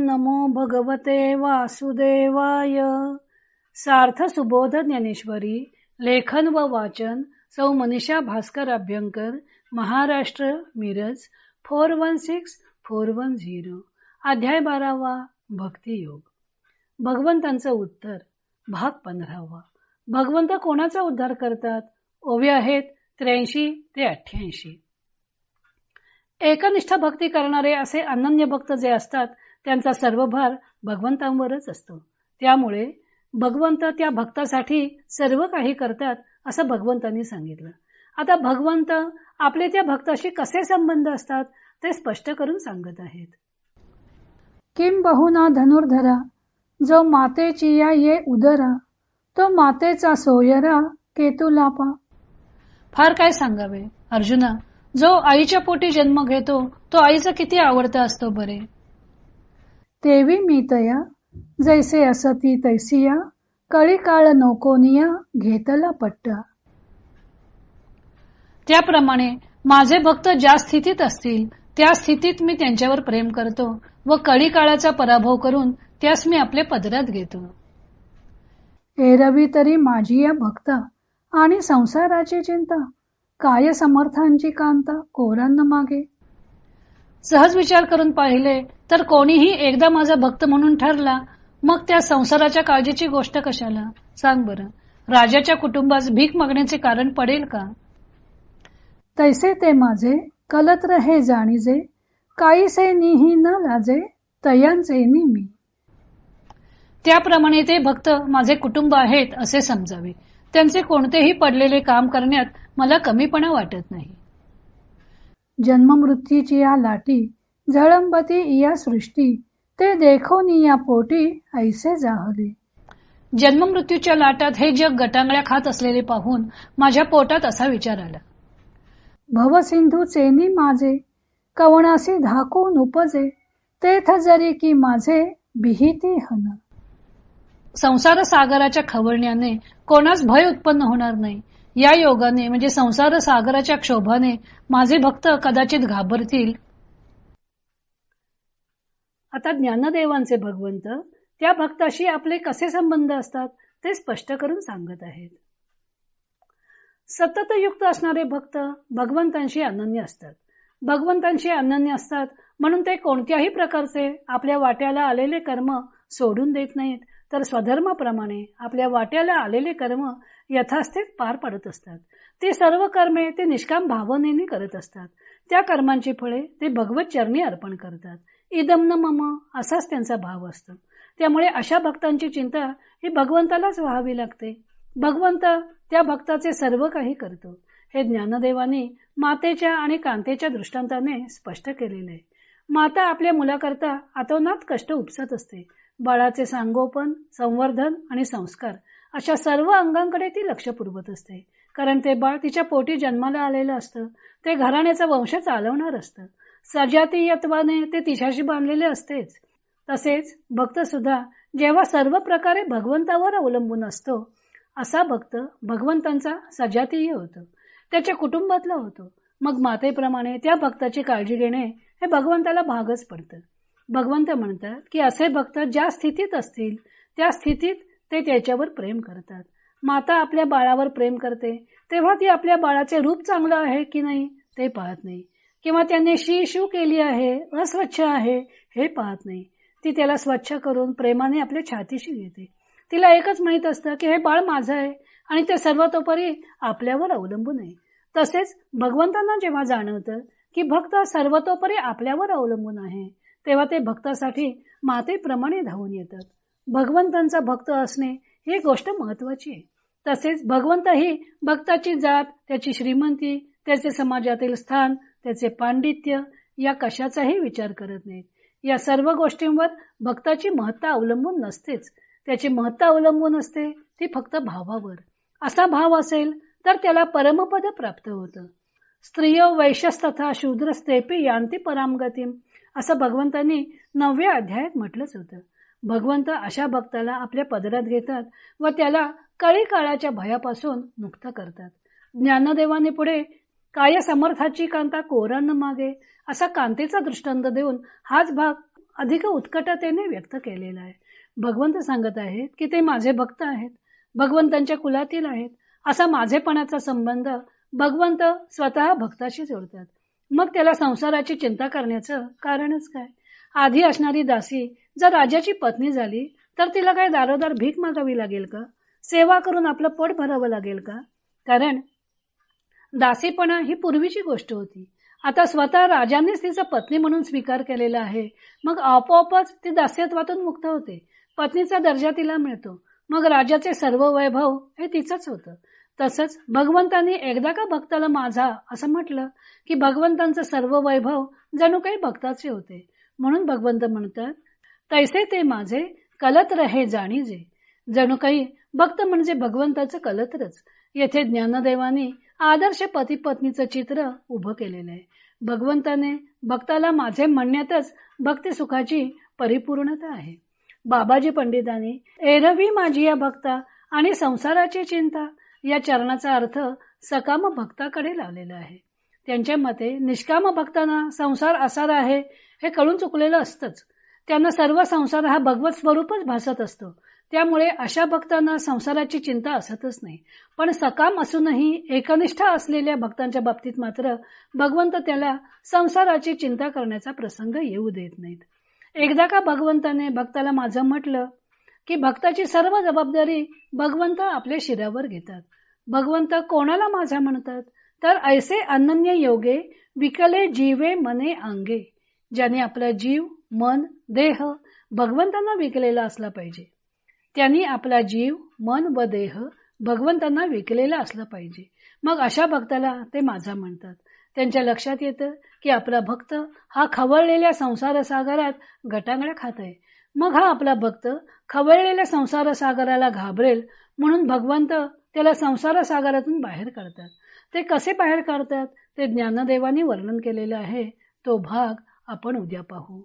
नमो भगवते वासुदेवाय. सार्थ सुबोध ज्ञानेश्वरी. लेखन व वाचन सौ मनीषा भास्कर अभ्यंकर, महाराष्ट्र, मिरज 416410. अध्याय 12वा. भक्तियोग. भगवंतांचं उत्तर. भाग 15वा. भगवंत कोणाचा उद्धार करतात? ओवी आहेत 83 ते 88. एकनिष्ठ भक्ती करणारे असे अनन्य भक्त जे असतात त्यांचा सर्व भार भगवंतांवरच असतो. त्यामुळे भगवंत त्या भक्तासाठी सर्व काही करतात असं भगवंतांनी सांगितलं. आता भगवंत आपले त्या भक्ताशी कसे संबंध असतात ते स्पष्ट करून सांगत आहेत. किम बहुना धनुर्धरा, जो मातेची या ये उदरा, तो मातेचा सोयरा केतुलापा. फार काय सांगावे अर्जुना, जो आईच्या पोटी जन्म घेतो तो आईचा किती आवडता असतो बरे. तेवी मीतया जैसे असती तैसिया, कळी काळ नोकोनिया घेतला पट्टा. त्याप्रमाणे माझे भक्त ज्या स्थितीत असतील त्या स्थितीत मी त्यांच्यावर प्रेम करतो व कळी काळाचा पराभव करून त्यास मी आपल्या पदरात घेतो. एरवी तरी माझी या भक्ता आणि संसाराची चिंता, काय समर्थांची कांता कोरांना मागे. सहज विचार करून पाहिले तर कोणीही एकदा माझा भक्त म्हणून ठरला मग त्या संसाराच्या काळजीची गोष्ट कशाला सांग बरं. राजाच्या कुटुंबास भीक मागण्याचे कारण पडेल का? तैसे ते माझे कलत्र हे जाणीजे, काहीसे निही न लाजे तयांचे मी. त्याप्रमाणे ते भक्त माझे कुटुंब आहेत असे समजावे. त्यांचे कोणतेही पडलेले काम करण्यात मला कमीपणा वाटत नाही. जन्म मृत्यूची या लाटी, झळंबती या सृष्टी, ते देखोन या पोटी ऐसे जाहले. जन्म मृत्यूच्या लाटात हे जग गटांगळ्या खात असलेले पाहून माझ्या पोटात असा विचार आला. भवसिंधू चेनी माझे, कवणासी धाकून उपजे, तेथ जरी की माझे भीती हन. संसार सागराच्या खवळण्याने कोणास भय उत्पन्न होणार नाही. या योगाने म्हणजे संसार सागराच्या क्षोभाने माझे भक्त कदाचित घाबरतील. आता ज्ञानदेवांचे भगवंत त्या भक्ताशी आपले कसे संबंध असतात ते स्पष्ट करून सांगत आहेत. सतत युक्त असणारे भक्त भगवंतांशी अनन्य असतात. भगवंतांशी अनन्य असतात म्हणून ते कोणत्याही प्रकारचे आपल्या वाट्याला आलेले कर्म सोडून देत नाहीत, तर स्वधर्माप्रमाणे आपल्या वाट्याला आलेले कर्म यथास्थित पार पडत असतात. ते सर्व कर्मे ते निष्काम भावनेने करत असतात. त्या कर्मांची फळे ते भगवत चरणी अर्पण करतात. इदम न मम असाच त्यांचा भाव असतो. त्यामुळे अशा भक्तांची चिंता ही भगवंतालाच व्हावी लागते. भगवंत त्या भक्ताचे सर्व काही करतो. हे ज्ञानदेवाने मातेच्या आणि कांतेच्या दृष्टांताने स्पष्ट केलेले. माता आपल्या मुलाकरता अतोनात कष्ट उपसत असते. बाळाचे सांगोपन, संवर्धन आणि संस्कार अशा सर्व अंगांकडे ती लक्ष पुरवत असते. कारण ते बाळ तिच्या पोटी जन्माला आलेलं असतं. ते घराण्याचा वंश चालवणार असतं. सजातीयत्वाने ते तिच्याशी बांधलेले असतेच. तसेच भक्त सुद्धा जेव्हा सर्व प्रकारे भगवंतावर अवलंबून असतो असा भक्त भगवंतांचा सजातीय होतो, त्याच्या कुटुंबातला होतो. मग मातेप्रमाणे त्या भक्ताची काळजी घेणे हे भगवंताला भागच पडतं. भगवंत म्हणतात की असे भक्त ज्या स्थितीत असतील त्या स्थितीत ते त्याच्यावर प्रेम करतात. माता आपल्या बाळावर प्रेम करते तेव्हा ती आपल्या बाळाचे रूप चांगलं आहे की नाही ते पाहत नाही, किंवा त्याने शी केली आहे, अस्वच्छ आहे हे पाहत नाही. ती त्याला स्वच्छ करून प्रेमाने आपल्या छातीशी घेते. तिला एकच माहित असतं की हे बाळ माझं आहे आणि ते सर्वतोपरी आपल्यावर अवलंबून आहे. तसेच भगवंतांना जेव्हा जाणवतं की भक्त सर्वतोपरी आपल्यावर अवलंबून आहे तेव्हा ते भक्तासाठी मातेप्रमाणे धावून येतात. भगवंतांचा भक्त असणे ही गोष्ट महत्वाची आहे. तसेच भगवंतही भक्ताची जात, त्याची श्रीमंती, त्याचे समाजातील स्थान, त्याचे पांडित्य या कशाचाही विचार करत नाहीत. या सर्व गोष्टींवर भक्ताची महत्ता अवलंबून नसतेच. त्याची महत्ता अवलंबून असते ती फक्त भावावर. असा भाव असेल तर त्याला परमपद प्राप्त होतं. स्त्रियो वैश्यस्तथा शूद्रस्तेपी यांती परामगतीम असं भगवंतांनी 9व्या अध्यायात म्हटलंच होतं. भगवंत अशा भक्ताला आपल्या पदरात घेतात व त्याला कळी काळाच्या भयापासून मुक्त करतात. ज्ञानदेवाने पुढे काय समर्थाची कांता कोरांना मागे असा कांतेचा दृष्टांत देऊन हाच भाग अधिक उत्कटतेने व्यक्त केलेला आहे. भगवंत सांगत आहेत की ते माझे भक्त आहेत, भगवंतांच्या कुलातील आहेत. असा माझेपणाचा संबंध भगवंत स्वतः भक्ताशी जोडतात. मग त्याला संसाराची चिंता करण्याचं कारणच काय? आधी असणारी दासी जर राजाची पत्नी झाली तर तिला काय दारोदार भीक मागावी लागेल का? सेवा करून आपलं पोट भरावं लागेल का? कारण दासीपणा ही पूर्वीची गोष्ट होती. आता स्वतः राजांनीच तिचा पत्नी म्हणून स्वीकार केलेला आहे. मग आपोआपच ती दास्यत्वातून मुक्त होते. पत्नीचा दर्जा तिला मिळतो. मग राजाचे सर्व वैभव हे तिचंच होतं. तसंच भगवंतांनी एकदा का भक्ताला माझा असं म्हटलं की भगवंतांचं सर्व वैभव जणू काही भक्ताचे होते. म्हणून भगवंत म्हणतात, तैसे ते माझे कलत रहे जाणीजे. जणू काही भक्त म्हणजे भगवंताचं कलत्रच. येथे ज्ञानदेवानी आदर्श पती पत्नीचं चित्र उभं केलेलं आहे. भगवंताने भक्ताला माझे म्हणण्यातच भक्ती सुखाची परिपूर्णता आहे. बाबाजी पंडितांनी एरवी माझी या भक्ता आणि संसाराची चिंता या चरणाचा अर्थ सकाम भक्ताकडे लावलेला आहे. त्यांच्या मते निष्काम भक्तांना संसार असार आहे हे कळून चुकलेलं असतंच. त्यांना सर्व संसार हा भगवत स्वरूपच भासत असतो. त्यामुळे अशा भक्तांना संसाराची चिंता असतच नाही. पण सकाम असूनही एकनिष्ठ असलेल्या भक्तांच्या बाबतीत मात्र भगवंत त्याला संसाराची चिंता करण्याचा प्रसंग येऊ देत नाहीत. एकदा का भगवंताने भक्ताला माझं म्हटलं की भक्ताची सर्व जबाबदारी भगवंत आपल्या शिरावर घेतात. भगवंत कोणाला माझा म्हणतात? तर ऐसे अनन्य योगे विकले जीवे मने अंगे. ज्याने आपला जीव, मन, देह भगवंतांना विकलेला असला पाहिजे. त्यांनी आपला जीव, मन व देह भगवंतांना विकलेला असला पाहिजे. मग अशा भक्ताला ते माझा म्हणतात. त्यांच्या लक्षात येतं की आपला भक्त हा खवळलेल्या संसार सागरात गटांगळ्या खात आहे. मग हा आपला भक्त खवळलेल्या संसार सागराला घाबरेल म्हणून भगवंत त्याला संसार सागरातून बाहेर काढतात. ते कसे बाहेर काढतात ते ज्ञानदेवानी वर्णन केलेलं आहे. तो भाग आपण उद्या पाहू.